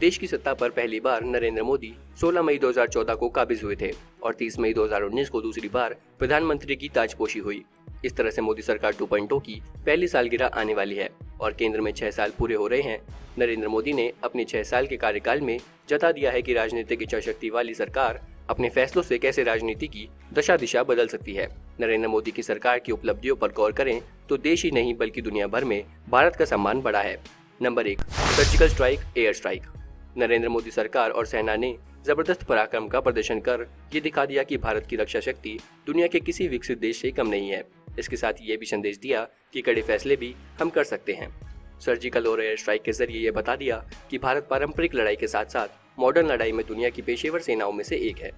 देश की सत्ता पर पहली बार नरेंद्र मोदी 16 मई 2014 को काबिज हुए थे और 30 मई 2019 को दूसरी बार प्रधानमंत्री की ताजपोशी हुई। इस तरह से मोदी सरकार 2.0 की पहली सालगिरह आने वाली है और केंद्र में 6 साल पूरे हो रहे हैं। नरेंद्र मोदी ने अपने 6 साल के कार्यकाल में जता दिया है कि राजनीतिक इच्छाशक्ति वाली सरकार अपने फैसलों से कैसे राजनीति की दशा दिशा बदल सकती है। नरेंद्र मोदी की सरकार की उपलब्धियों पर गौर करें तो देश ही नहीं बल्कि दुनिया भर में भारत का सम्मान बढ़ा है। Number 1, surgical strike, air strike. Narendra Modi सरकार और सेना ने जबरदस्त पराक्रम का प्रदर्शन कर ये दिखा दिया कि भारत की रक्षा शक्ति दुनिया के किसी विकसित देश से कम नहीं है। इसके साथ ये भी संदेश दिया कि कड़े फैसले भी हम कर सकते हैं। सर्जिकल और एयर स्ट्राइक के जरिए ये बता दिया कि भारत पारंपरिक लड़ाई के साथ साथ मॉडर्न लड़ाई में दुनिया की पेशेवर सेनाओं में से एक है।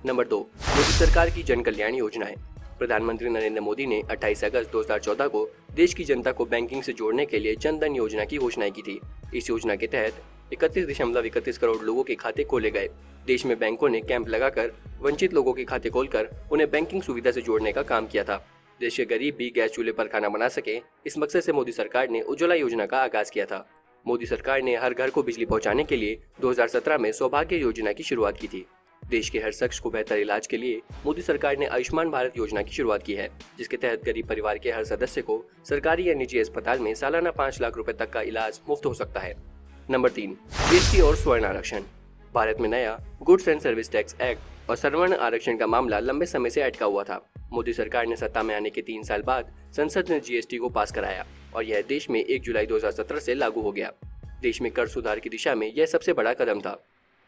नंबर 2, मोदी सरकार की जन कल्याण योजनाएं। प्रधानमंत्री नरेंद्र मोदी ने 28 अगस्त 2014 को देश की जनता को बैंकिंग से जोड़ने के लिए जन धन योजना की घोषणा की थी। इस योजना के तहत 31.31 करोड़ लोगों के खाते खोले गए। देश में बैंकों ने कैंप लगाकर वंचित लोगों के खाते खोलकर उन्हें बैंकिंग सुविधा से जोड़ने का काम किया था। देश के गरीब भी गैस चूल्हे पर खाना बना सके, इस मकसद से मोदी सरकार ने उज्ज्वला योजना का आगाज किया था। मोदी सरकार ने हर घर को बिजली पहुंचाने के लिए 2017 में सौभाग्य योजना की शुरुआत की थी। देश के हर शख्स को बेहतर इलाज के लिए मोदी सरकार ने आयुष्मान भारत योजना की शुरुआत की है, जिसके तहत गरीब परिवार के हर सदस्य को सरकारी या निजी अस्पताल में सालाना 5 लाख रुपए तक का इलाज मुफ्त हो सकता है। नंबर 3, जीएसटी और स्वर्ण आरक्षण। भारत में नया goods and service tax act और सवर्ण आरक्षण का मामला लंबे समय से अटका हुआ था। मोदी सरकार ने सत्ता में आने के 3 साल बाद संसद ने जीएसटी को पास कराया और यह देश में 1 जुलाई 2017 से लागू हो गया। देश में कर सुधार की दिशा में यह सबसे बड़ा कदम था।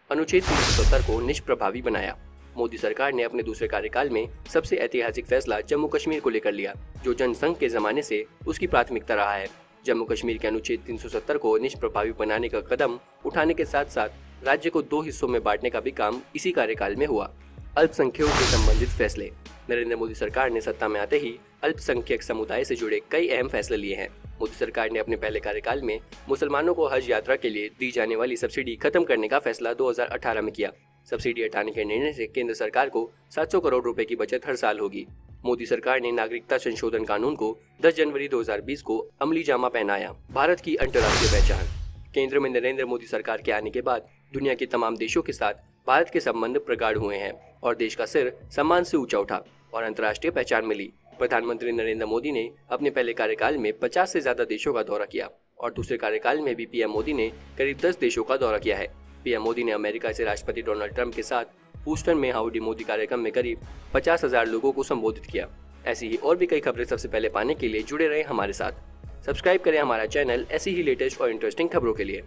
अनुच्छेद 370 को निष्प्रभावी बनाया। मोदी सरकार ने अपने दूसरे कार्यकाल में सबसे ऐतिहासिक फैसला जम्मू कश्मीर को लेकर लिया, जो जनसंघ के जमाने से उसकी प्राथमिकता रहा है। जम्मू कश्मीर के अनुच्छेद 370 को निष्प्रभावी बनाने का कदम उठाने के साथ साथ राज्य को 2 हिस्सों में बांटने का भी काम इसी कार्यकाल में हुआ। अल्पसंख्यकों से संबंधित फैसले। नरेंद्र मोदी सरकार ने सत्ता में आते ही अल्पसंख्यक समुदाय से जुड़े कई अहम फैसले लिए हैं। मोदी सरकार ने अपने पहले कार्यकाल में मुसलमानों को हज यात्रा के लिए दी जाने वाली सब्सिडी खत्म करने का फैसला 2018 में किया। सब्सिडी हटाने के निर्णय से केंद्र सरकार को 700 करोड़ रुपए की बचत हर साल होगी। मोदी सरकार ने नागरिकता संशोधन कानून को 10 जनवरी 2020 को अमली जामा पहनाया। भारत की अंतर्राष्ट्रीय पहचान। केंद्र में नरेंद्र मोदी सरकार के आने के बाद दुनिया के तमाम देशों के साथ भारत के संबंध प्रगाढ़ हुए हैं और देश का सिर सम्मान से ऊंचा उठा और अंतर्राष्ट्रीय पहचान मिली। प्रधानमंत्री नरेंद्र मोदी ने अपने पहले कार्यकाल में 50 से ज्यादा देशों का दौरा किया और दूसरे कार्यकाल में भी पीएम मोदी ने करीब 10 देशों का दौरा किया है। पीएम मोदी ने अमेरिका से राष्ट्रपति डोनाल्ड ट्रंप के साथ ह्यूस्टन में हाउडी मोदी कार्यक्रम में करीब 50,000 लोगों को संबोधित किया। ऐसी ही और भी कई खबरें सबसे पहले पाने के लिए जुड़े रहे हमारे साथ। सब्सक्राइब करें हमारा चैनल ऐसी ही लेटेस्ट और इंटरेस्टिंग खबरों के लिए।